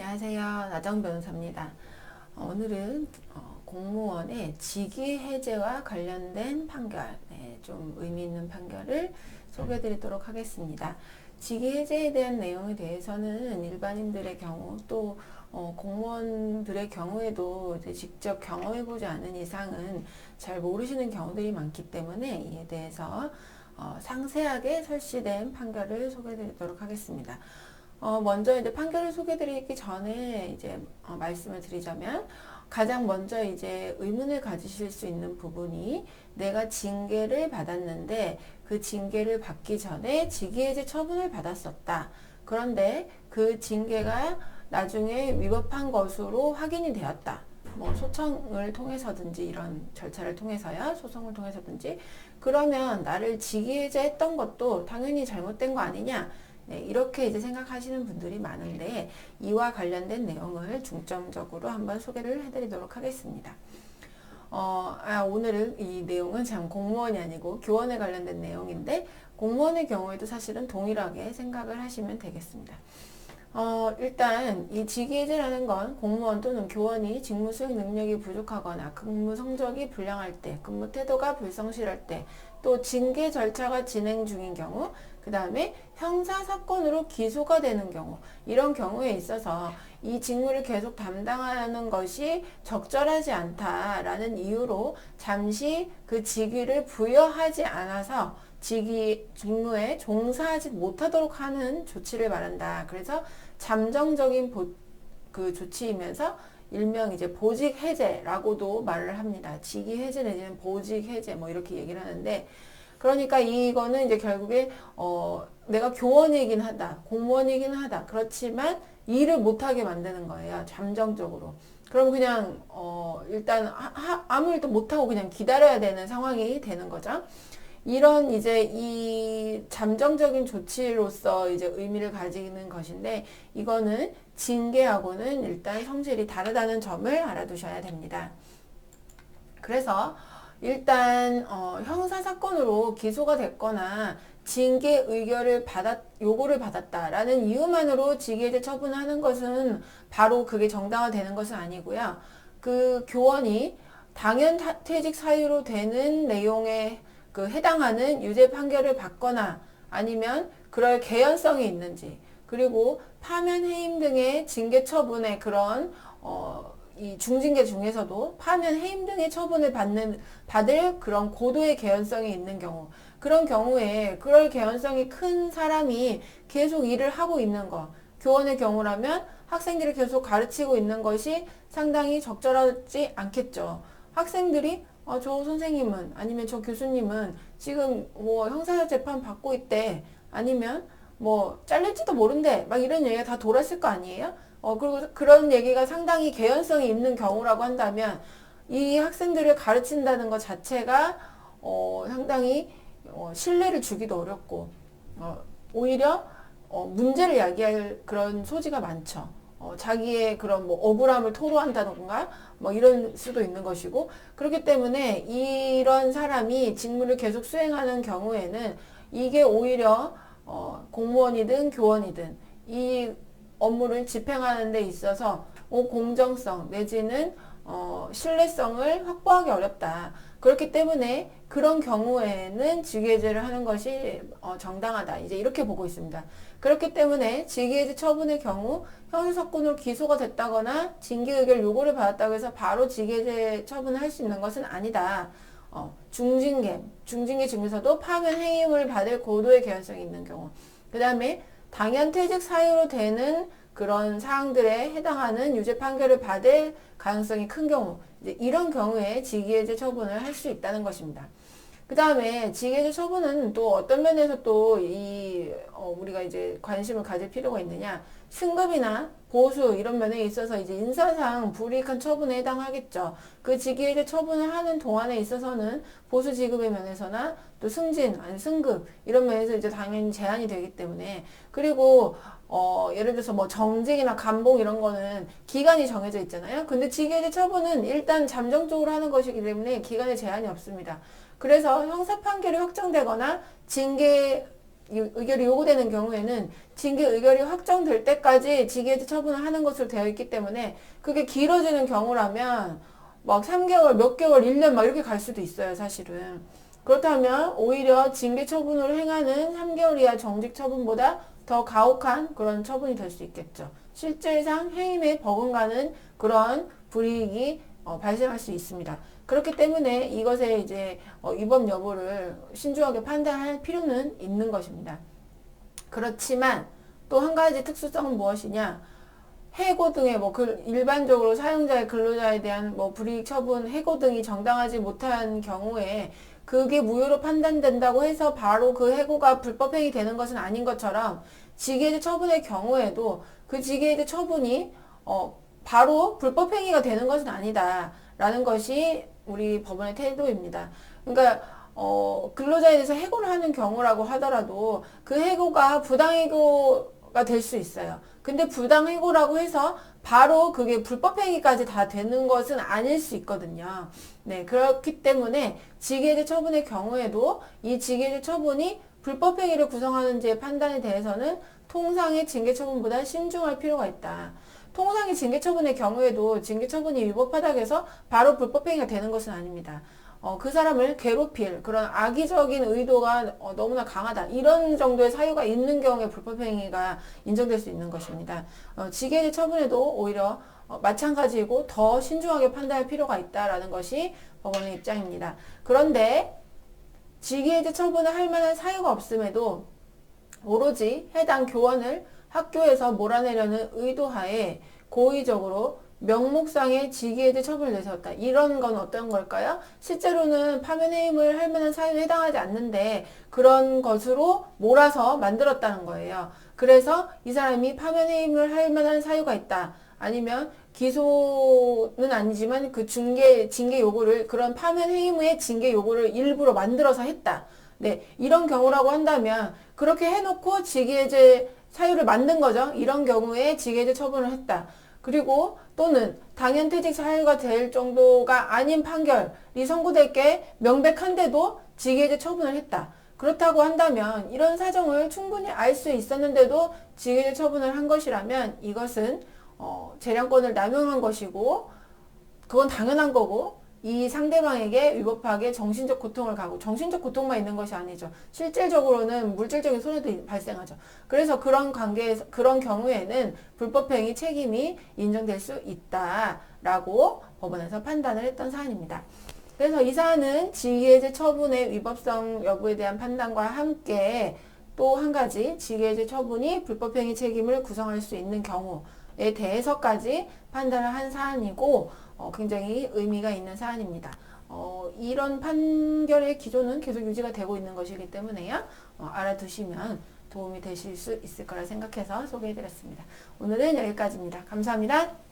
안녕하세요. 나정 변호사입니다. 오늘은 공무원의 직위 해제와 관련된 판결, 좀 의미 있는 판결을 소개해 드리도록 하겠습니다. 직위 해제에 대한 내용에 대해서는 일반인들의 경우 또 공무원들의 경우에도 이제 직접 경험해보지 않은 이상은 잘 모르시는 경우들이 많기 때문에 이에 대해서 상세하게 설치된 판결을 소개해 드리도록 하겠습니다. 먼저 이제 판결을 소개드리기 전에 이제 말씀을 드리자면 가장 먼저 이제 의문을 가지실 수 있는 부분이 내가 징계를 받았는데 그 징계를 받기 전에 직위해제 처분을 받았었다. 그런데 그 징계가 나중에 위법한 것으로 확인이 되었다. 뭐 소청을 통해서든지 이런 절차를 통해서요, 소송을 통해서든지 그러면 나를 직위해제했던 것도 당연히 잘못된 거 아니냐? 이렇게 이제 생각하시는 분들이 많은데 이와 관련된 내용을 중점적으로 한번 소개를 해드리도록 하겠습니다. 오늘은 이 내용은 참 공무원이 아니고 교원에 관련된 내용인데 공무원의 경우에도 사실은 동일하게 생각을 하시면 되겠습니다. 일단 이 직위해제라는 건 공무원 또는 교원이 직무 수행 능력이 부족하거나 근무 성적이 불량할 때, 근무 태도가 불성실할 때, 또 징계 절차가 진행 중인 경우, 그 다음에 형사사건으로 기소가 되는 경우, 이런 경우에 있어서 이 직무를 계속 담당하는 것이 적절하지 않다라는 이유로 잠시 그 직위를 부여하지 않아서 직무에 종사하지 못하도록 하는 조치를 말한다. 그래서 잠정적인 그 조치이면서 일명 이제 보직 해제라고도 말을 합니다. 직위 해제 내지는 보직 해제 뭐 이렇게 얘기를 하는데 그러니까 이거는 이제 결국에 내가 교원이긴 하다, 공무원이긴 하다. 그렇지만 일을 못하게 만드는 거예요. 잠정적으로. 그럼 그냥 일단 아무 일도 못하고 그냥 기다려야 되는 상황이 되는 거죠. 이런 이제 이 잠정적인 조치로서 이제 의미를 가지는 것인데 이거는 징계하고는 일단 성질이 다르다는 점을 알아두셔야 됩니다. 그래서 일단 형사사건으로 기소가 됐거나 징계 요구를 받았다라는 이유만으로 직위해제 처분하는 것은 바로 그게 정당화되는 것은 아니고요. 그 교원이 당연퇴직 사유로 되는 내용에 그 해당하는 유죄 판결을 받거나 아니면 그럴 개연성이 있는지 그리고 파면 해임 등의 징계 처분의 그런 이 중징계 중에서도 파면 해임 등의 처분을 받을 그런 고도의 개연성이 있는 경우 그런 경우에 그럴 개연성이 큰 사람이 계속 일을 하고 있는 거 교원의 경우라면 학생들이 계속 가르치고 있는 것이 상당히 적절하지 않겠죠. 학생들이 저 선생님은 아니면 저 교수님은 지금 뭐 형사재판 받고 있대 아니면 뭐 잘릴지도 모른대 막 이런 얘기가 다 돌았을 거 아니에요? 그리고 그런 얘기가 상당히 개연성이 있는 경우라고 한다면 이 학생들을 가르친다는 것 자체가 상당히 신뢰를 주기도 어렵고 오히려 문제를 야기할 그런 소지가 많죠. 자기의 그런 뭐 억울함을 토로한다던가 뭐 이런 수도 있는 것이고 그렇기 때문에 이런 사람이 직무를 계속 수행하는 경우에는 이게 오히려 공무원이든 교원이든 이 업무를 집행하는 데 있어서 공정성 내지는 신뢰성을 확보하기 어렵다. 그렇기 때문에 그런 경우에는 직위해제를 하는 것이 정당하다. 이제 이렇게 보고 있습니다. 그렇기 때문에 직위해제 처분의 경우 형사사건으로 기소가 됐다거나 징계 의결 요구를 받았다고 해서 바로 직위해제 처분을 할 수 있는 것은 아니다. 중징계 중에서도 파면 해임을 받을 고도의 개연성이 있는 경우 그 다음에 당연퇴직 사유로 되는 그런 사항들에 해당하는 유죄 판결을 받을 가능성이 큰 경우 이제 이런 경우에 직위해제 처분을 할 수 있다는 것입니다. 그 다음에 직위해제 처분은 또 어떤 면에서 또 우리가 이제 관심을 가질 필요가 있느냐 승급이나 보수 이런 면에 있어서 이제 인사상 불이익한 처분에 해당하겠죠. 그 직위해제 처분을 하는 동안에 있어서는 보수 지급의 면에서나 또 승진, 아니 승급 이런 면에서 이제 당연히 제한이 되기 때문에 그리고 예를 들어서 뭐 정직이나 감봉 이런 거는 기간이 정해져 있잖아요. 근데 직위해제 처분은 일단 잠정적으로 하는 것이기 때문에 기간에 제한이 없습니다. 그래서 형사 판결이 확정되거나 징계 의결이 요구되는 경우에는 징계 의결이 확정될 때까지 징계해제 처분을 하는 것으로 되어 있기 때문에 그게 길어지는 경우라면 막 3개월, 몇 개월, 1년 막 이렇게 갈 수도 있어요, 사실은. 그렇다면 오히려 징계 처분을 행하는 3개월 이하 정직 처분보다 더 가혹한 그런 처분이 될 수 있겠죠. 실질상 해임에 버금가는 그런 불이익이 발생할 수 있습니다. 그렇기 때문에 이것에 이제 위법 여부를 신중하게 판단할 필요는 있는 것입니다. 그렇지만 또 한 가지 특수성은 무엇이냐? 해고 등의 일반적으로 사용자의 근로자에 대한 불이익 처분, 해고 등이 정당하지 못한 경우에 그게 무효로 판단된다고 해서 바로 그 해고가 불법행위 되는 것은 아닌 것처럼 직위해제 처분의 경우에도 그 직위해제 처분이 바로 불법행위가 되는 것은 아니다라는 것이 우리 법원의 태도입니다. 그러니까 근로자에 대해서 해고를 하는 경우라고 하더라도 그 해고가 부당해고가 될 수 있어요. 근데 부당해고라고 해서 바로 그게 불법행위까지 다 되는 것은 아닐 수 있거든요. 네, 그렇기 때문에 직위해제 처분의 경우에도 이 직위해제 처분이 불법행위를 구성하는지의 판단에 대해서는 통상의 징계처분보다 신중할 필요가 있다. 통상의 징계처분의 경우에도 징계처분이 위법하다고 해서 바로 불법행위가 되는 것은 아닙니다. 그 사람을 괴롭힐 그런 악의적인 의도가 너무나 강하다. 이런 정도의 사유가 있는 경우에 불법행위가 인정될 수 있는 것입니다. 직위해제 처분에도 오히려 마찬가지이고 더 신중하게 판단할 필요가 있다라는 것이 법원의 입장입니다. 그런데 직위해제 처분을 할 만한 사유가 없음에도 오로지 해당 교원을 학교에서 몰아내려는 의도하에 고의적으로 명목상의 직위해제 처분을 내세웠다. 이런 건 어떤 걸까요? 실제로는 파면해임을 할 만한 사유에 해당하지 않는데 그런 것으로 몰아서 만들었다는 거예요. 그래서 이 사람이 파면해임을 할 만한 사유가 있다. 아니면 기소는 아니지만 그 징계 요구를 그런 파면해임의 징계 요구를 일부러 만들어서 했다. 네, 이런 경우라고 한다면 그렇게 해놓고 직위해제 사유를 만든 거죠. 이런 경우에 직위해제 처분을 했다. 그리고 또는 당연퇴직 사유가 될 정도가 아닌 판결이 선고될 게 명백한데도 직위해제 처분을 했다. 그렇다고 한다면 이런 사정을 충분히 알 수 있었는데도 직위해제 처분을 한 것이라면 이것은 재량권을 남용한 것이고 그건 당연한 거고 이 상대방에게 위법하게 정신적 고통을 가고 정신적 고통만 있는 것이 아니죠. 실질적으로는 물질적인 손해도 발생하죠. 그래서 그런 경우에는 불법행위 책임이 인정될 수 있다라고 법원에서 판단을 했던 사안입니다. 그래서 이 사안은 직위해제 처분의 위법성 여부에 대한 판단과 함께 또 한 가지 직위해제 처분이 불법행위 책임을 구성할 수 있는 경우에 대해서까지 판단을 한 사안이고 굉장히 의미가 있는 사안입니다. 이런 판결의 기조는 계속 유지가 되고 있는 것이기 때문에요. 알아두시면 도움이 되실 수 있을 거라 생각해서 소개해드렸습니다. 오늘은 여기까지입니다. 감사합니다.